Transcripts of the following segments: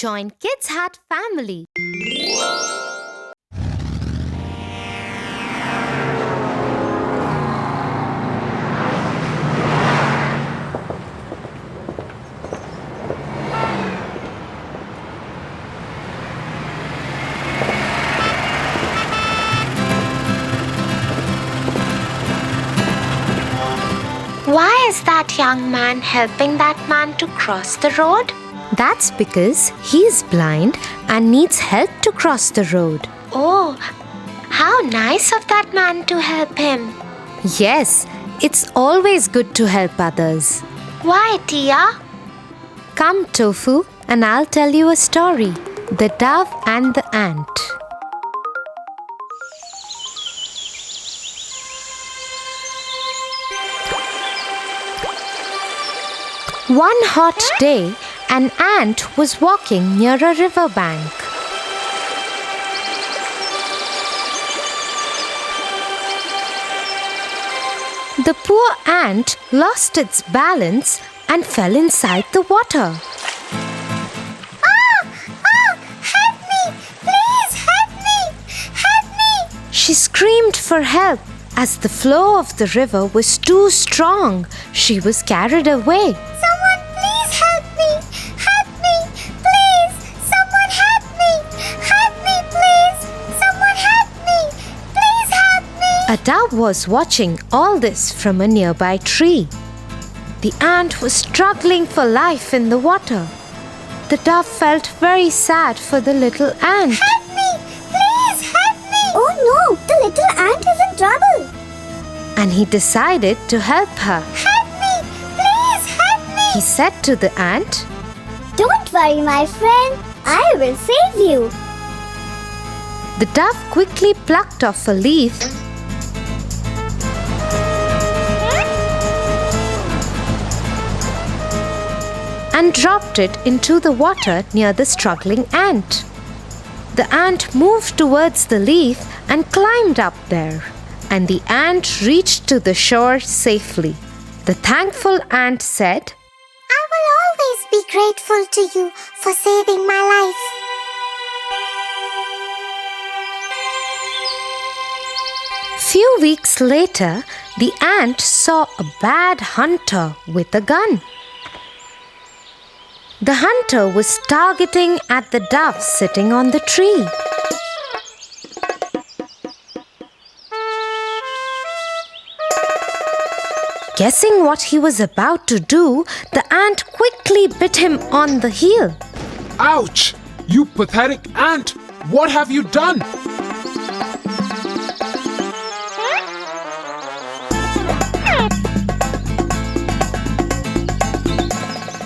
Join Kids Hat family. Why is that young man helping that man to cross the road? That's because he's blind and needs help to cross the road. Oh, how nice of that man to help him. Yes, it's always good to help others. Why, Tia? Come, Tofu, and I'll tell you a story. The Dove and the Ant. One hot day, an ant was walking near a riverbank. The poor ant lost its balance and fell inside the water. Help me! Please help me! Help me! She screamed for help. As the flow of the river was too strong, she was carried away. Someone please help me! Help me! Please! Someone help me! Help me, please! Someone help me! Please help me! A dove was watching all this from a nearby tree. The ant was struggling for life in the water. The dove felt very sad for the little ant. Help me! Please help me! Oh no! The little ant is in trouble! And he decided to help her. Help me! Please help me! He said to the ant, Don't worry, my friend. I will save you. The dove quickly plucked off a leaf and dropped it into the water near the struggling ant. The ant moved towards the leaf and climbed up there, and the ant reached to the shore safely. The thankful ant said, I will always be grateful to you for saving my life. Few weeks later, the ant saw a bad hunter with a gun. The hunter was targeting at the dove sitting on the tree. Guessing what he was about to do, the ant quickly bit him on the heel. Ouch! You pathetic ant! What have you done?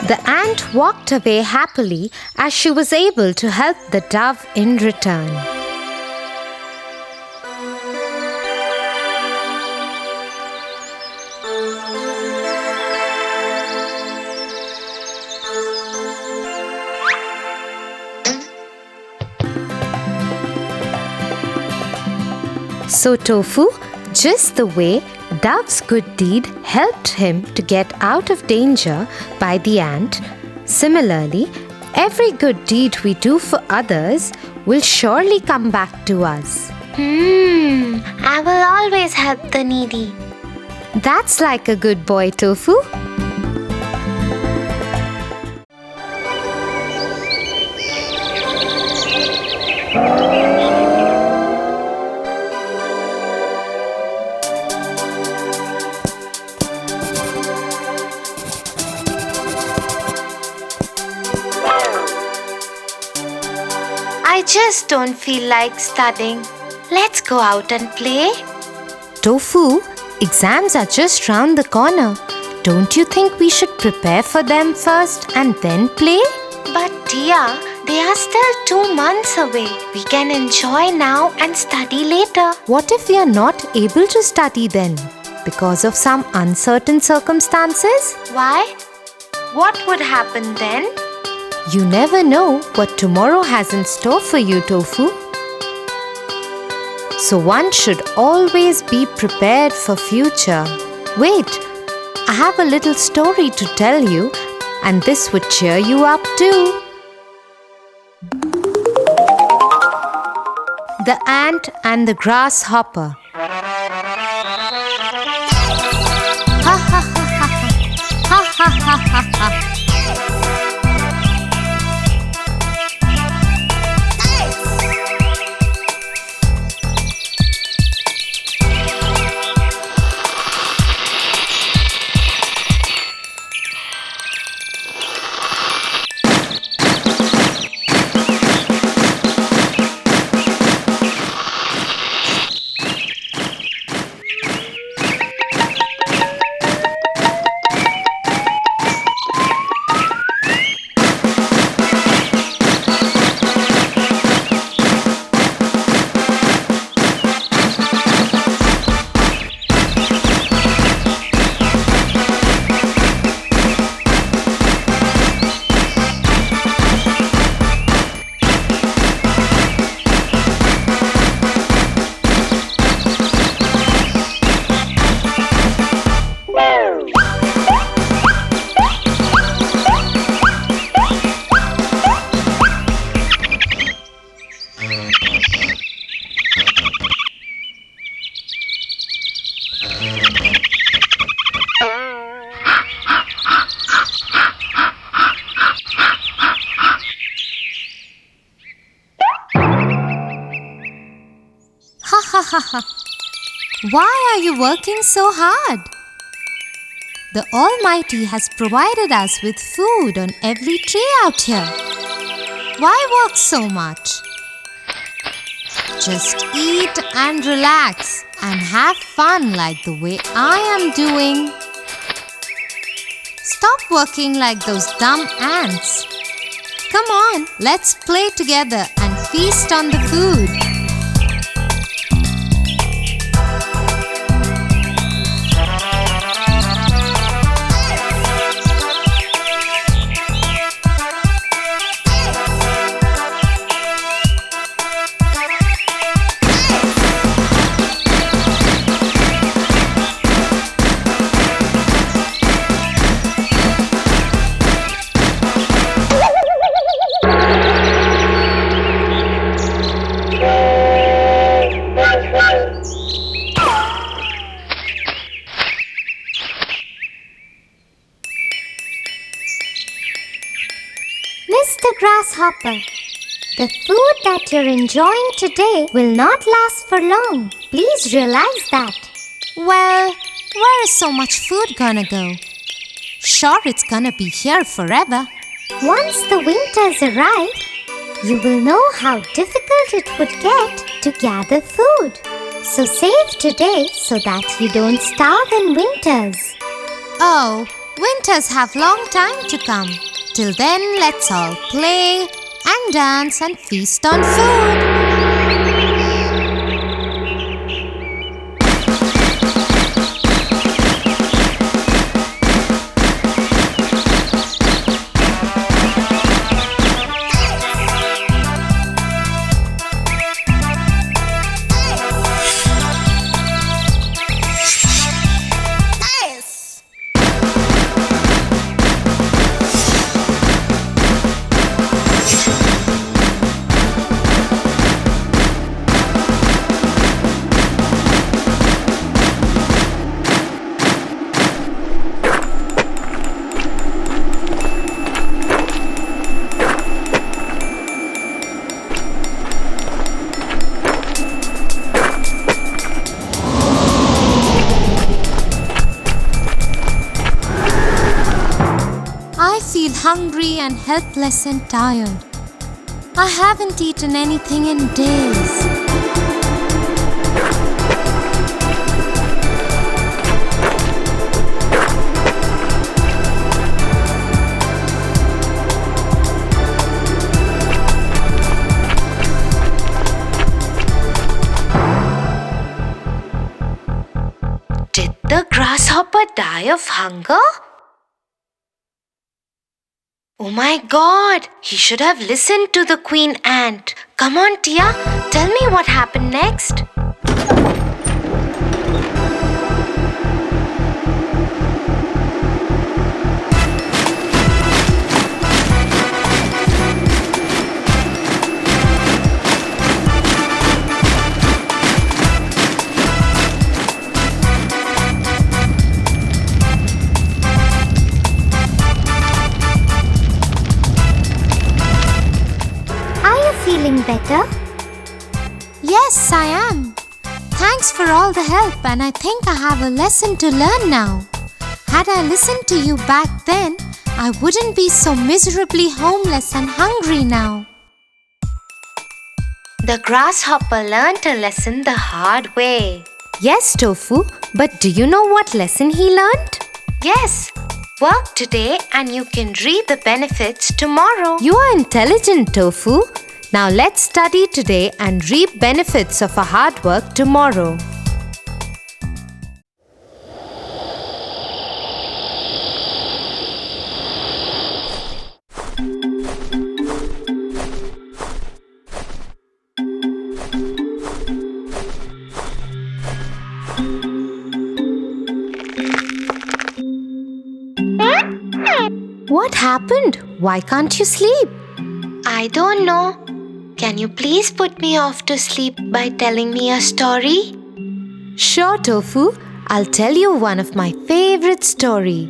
The ant walked away happily as she was able to help the dove in return. So Tofu, just the way Dove's good deed helped him to get out of danger by the ant, similarly, every good deed we do for others will surely come back to us. I will always help the needy. That's like a good boy, Tofu. I just don't feel like studying. Let's go out and play. Tofu, exams are just round the corner. Don't you think we should prepare for them first and then play? But Tia, they are still 2 months away. We can enjoy now and study later. What if we are not able to study then? Because of some uncertain circumstances? Why? What would happen then? You never know what tomorrow has in store for you, Tofu. So one should always be prepared for future. Wait, I have a little story to tell you, and this would cheer you up too. The Ant and the Grasshopper. Ha ha ha ha ha ha ha ha ha. Ha ha ha. Why are you working so hard? The Almighty has provided us with food on every tree out here. Why work so much? Just eat and relax and have fun like the way I am doing. Stop working like those dumb ants. Come on, let's play together and feast on the food. Mr. Grasshopper, the food that you're enjoying today will not last for long. Please realize that. Well, where is so much food gonna go? Sure, it's gonna be here forever. Once the winters arrive, you will know how difficult it would get to gather food. So save today so that you don't starve in winters. Oh, winters have long time to come. Till then, let's all play and dance and feast on food. I feel hungry and helpless and tired. I haven't eaten anything in days. Did the grasshopper die of hunger? Oh my God, he should have listened to the queen ant. Come on, Tia, tell me what happened next. feeling better? Yes, I am. Thanks for all the help, and I think I have a lesson to learn now. Had I listened to you back then, I wouldn't be so miserably homeless and hungry now. The grasshopper learned a lesson the hard way. Yes, Tofu, but do you know what lesson he learned? Yes, work today and you can reap the benefits tomorrow. You are intelligent, Tofu. Now let's study today and reap benefits of our hard work tomorrow. What happened? Why can't you sleep? I don't know. Can you please put me off to sleep by telling me a story? Sure, Tofu. I'll tell you one of my favorite story.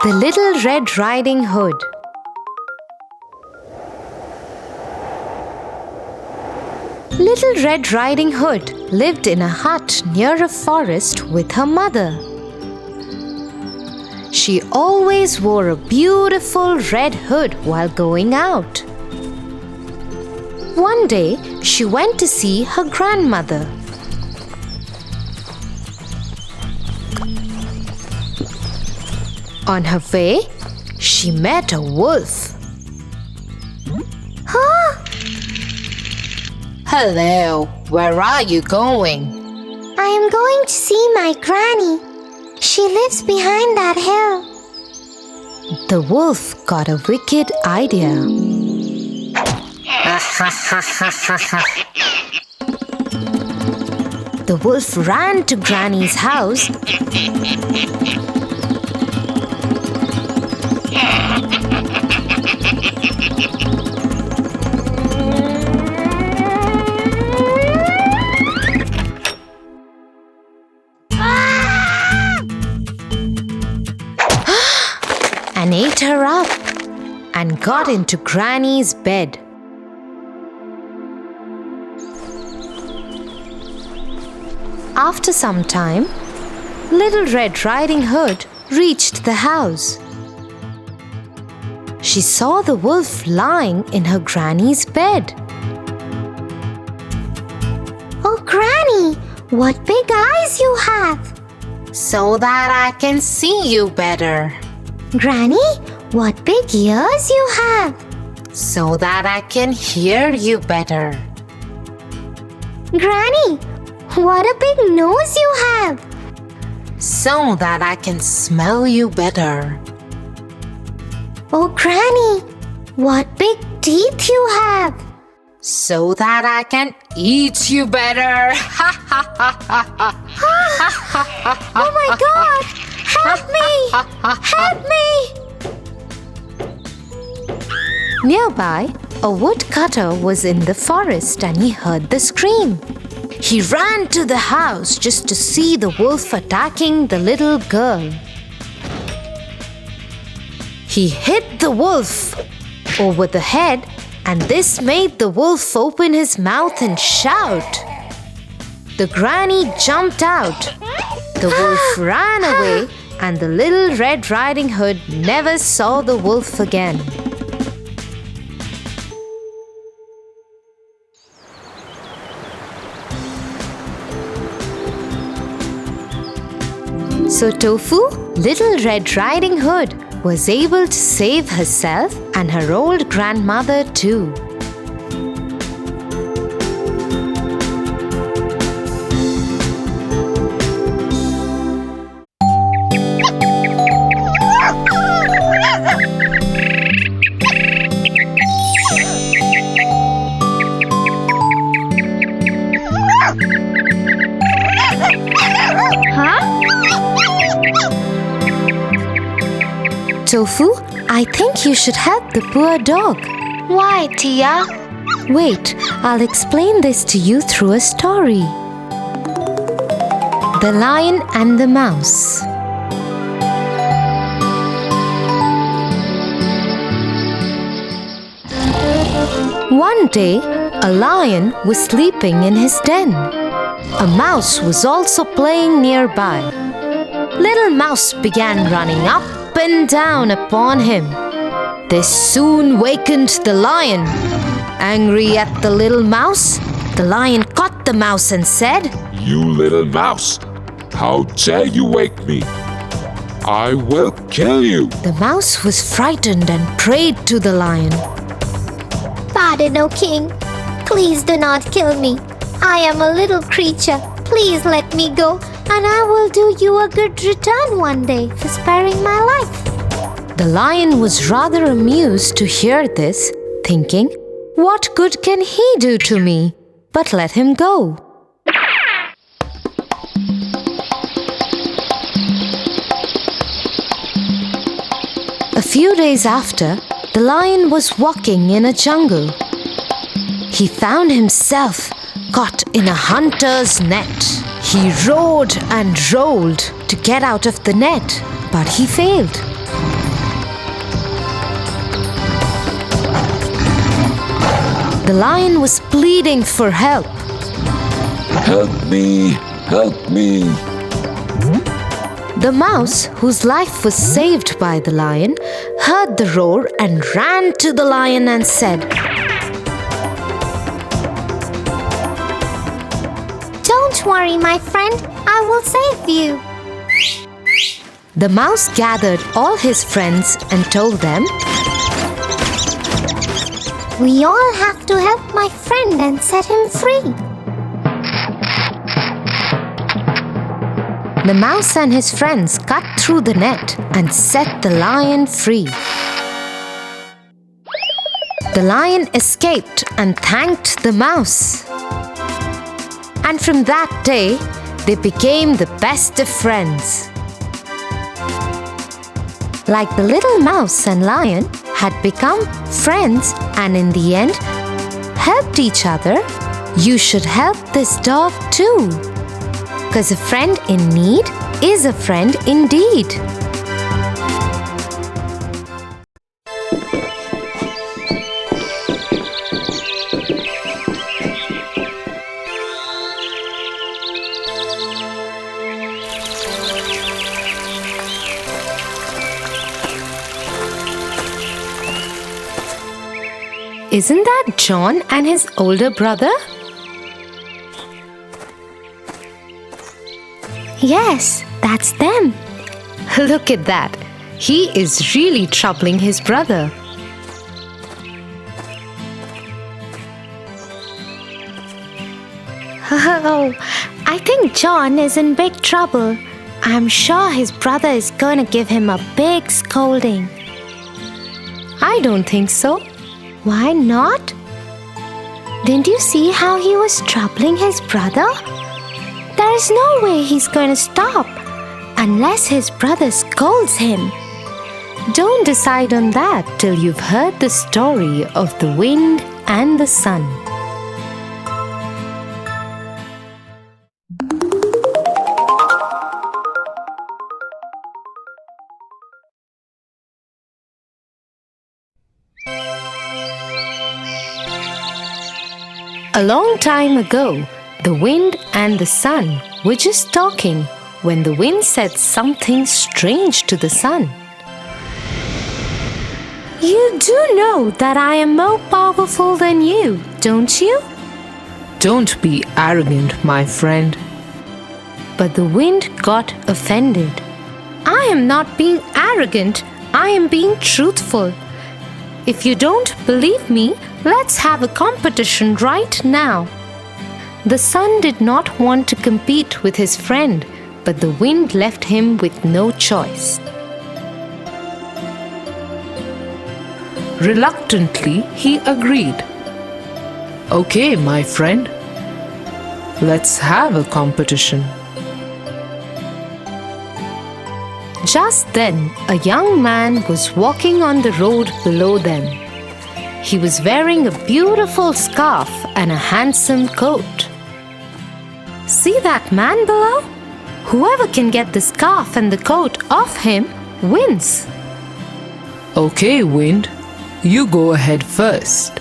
The Little Red Riding Hood. Little Red Riding Hood lived in a hut near a forest with her mother. She always wore a beautiful red hood while going out. One day, she went to see her grandmother. On her way, she met a wolf. Hello, where are you going? I am going to see my granny. She lives behind that hill. The wolf got a wicked idea. The wolf ran to Granny's house and ate her up and got into Granny's bed. After some time, Little Red Riding Hood reached the house. She saw the wolf lying in her granny's bed. Oh, Granny, what big eyes you have! So that I can see you better. Granny, what big ears you have! So that I can hear you better. Granny, what a big nose you have! So that I can smell you better. Oh, Granny, what big teeth you have! So that I can eat you better. Oh my God! Help me! Help me! Nearby, a woodcutter was in the forest and he heard the scream. He ran to the house just to see the wolf attacking the little girl. He hit the wolf over the head, and this made the wolf open his mouth and shout. The granny jumped out. The wolf ran away, and the Little Red Riding Hood never saw the wolf again. So Tofu, Little Red Riding Hood, was able to save herself and her old grandmother too. Tofu, I think you should help the poor dog. Why, Tia? Wait, I'll explain this to you through a story. The Lion and the Mouse. One day, a lion was sleeping in his den. A mouse was also playing nearby. Little Mouse began running up and down upon him. This soon wakened the lion. Angry at the little mouse, the lion caught the mouse and said, You little mouse, how dare you wake me? I will kill you. The mouse was frightened and prayed to the lion. Pardon, O king. Please do not kill me. I am a little creature. Please let me go, and I will do you a good return one day for sparing my life. The lion was rather amused to hear this, thinking, What good can he do to me? But let him go. A few days after, the lion was walking in a jungle. He found himself caught in a hunter's net. He roared and rolled to get out of the net, but he failed. The lion was pleading for help. Help me, help me. The mouse, whose life was saved by the lion, heard the roar and ran to the lion and said, Don't worry, my friend. I will save you. The mouse gathered all his friends and told them, We all have to help my friend and set him free. The mouse and his friends cut through the net and set the lion free. The lion escaped and thanked the mouse. And from that day, they became the best of friends. Like the little mouse and lion had become friends and in the end helped each other, you should help this dog too. Because a friend in need is a friend indeed. Isn't that John and his older brother? Yes, that's them. Look at that. He is really troubling his brother. Oh, I think John is in big trouble. I'm sure his brother is going to give him a big scolding. I don't think so. Why not? Didn't you see how he was troubling his brother? There is no way he's going to stop unless his brother scolds him. Don't decide on that till you've heard the story of the wind and the sun. A long time ago, the wind and the sun were just talking when the wind said something strange to the sun. You do know that I am more powerful than you, don't you? Don't be arrogant, my friend. But the wind got offended. I am not being arrogant, I am being truthful. If you don't believe me, let's have a competition right now. The sun did not want to compete with his friend, but the wind left him with no choice. Reluctantly, he agreed. Okay, my friend. Let's have a competition. Just then, a young man was walking on the road below them. He was wearing a beautiful scarf and a handsome coat. See that man below? Whoever can get the scarf and the coat off him wins. Okay, wind. You go ahead first.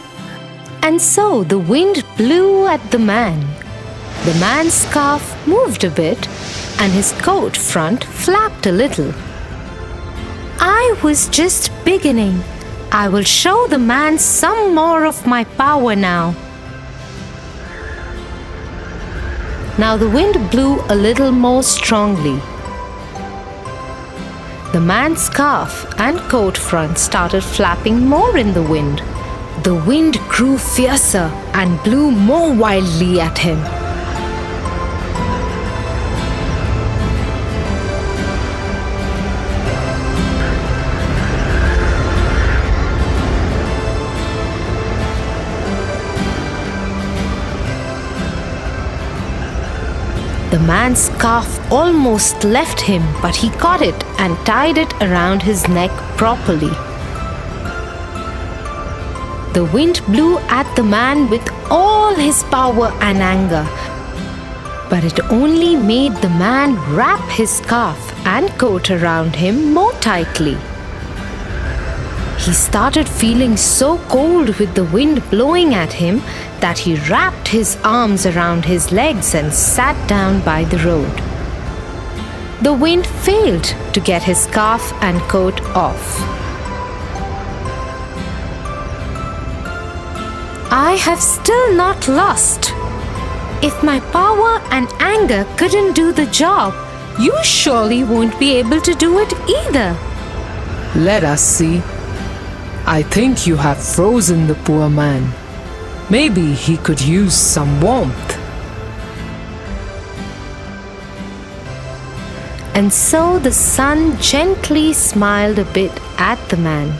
And so the wind blew at the man. The man's scarf moved a bit and his coat front flapped a little. I was just beginning. I will show the man some more of my power now. Now the wind blew a little more strongly. The man's scarf and coat front started flapping more in the wind. The wind grew fiercer and blew more wildly at him. The man's scarf almost left him, but he caught it and tied it around his neck properly. The wind blew at the man with all his power and anger, but it only made the man wrap his scarf and coat around him more tightly. He started feeling so cold with the wind blowing at him that he wrapped his arms around his legs and sat down by the road. The wind failed to get his scarf and coat off. I have still not lost. If my power and anger couldn't do the job, you surely won't be able to do it either. Let us see. I think you have frozen the poor man. Maybe he could use some warmth. And so the sun gently smiled a bit at the man.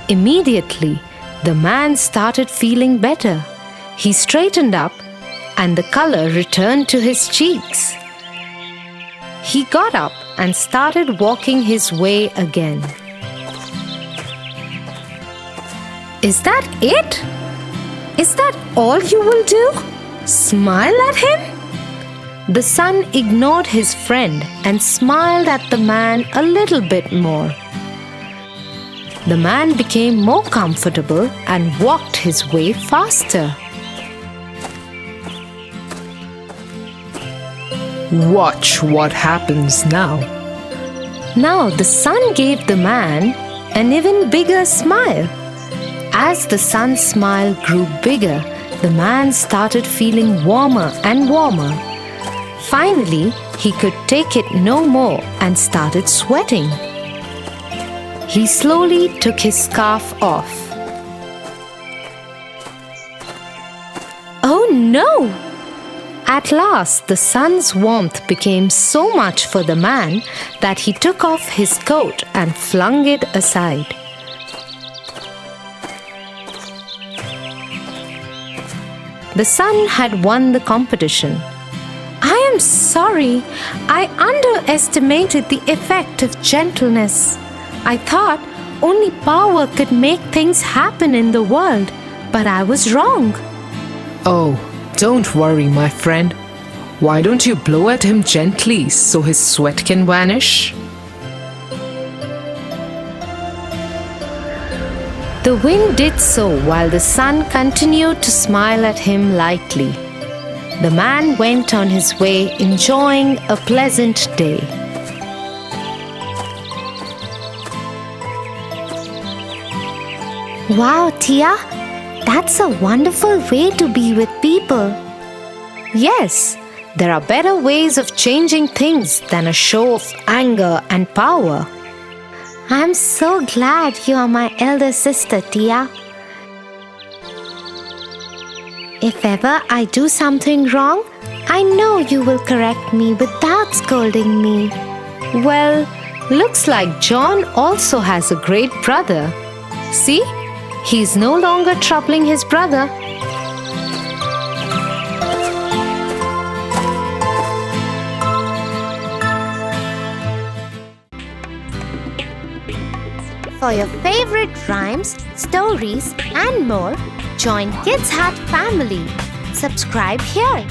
Immediately, the man started feeling better. He straightened up and the color returned to his cheeks. He got up and started walking his way again. Is that it? Is that all you will do? Smile at him? The sun ignored his friend and smiled at the man a little bit more. The man became more comfortable and walked his way faster. Watch what happens now. Now the sun gave the man an even bigger smile. As the sun's smile grew bigger, the man started feeling warmer and warmer. Finally, he could take it no more and started sweating. He slowly took his scarf off. Oh no! At last, the sun's warmth became so much for the man that he took off his coat and flung it aside. The sun had won the competition. I am sorry. I underestimated the effect of gentleness. I thought only power could make things happen in the world, but I was wrong. Oh, don't worry, my friend. Why don't you blow at him gently so his sweat can vanish? The wind did so while the sun continued to smile at him lightly. The man went on his way enjoying a pleasant day. Wow, Tia, that's a wonderful way to be with people. Yes, there are better ways of changing things than a show of anger and power. I'm so glad you are my elder sister, Tia. If ever I do something wrong, I know you will correct me without scolding me. Well, looks like John also has a great brother. See, he's no longer troubling his brother. For your favorite rhymes, stories, and more, join Kids Hut family. Subscribe here.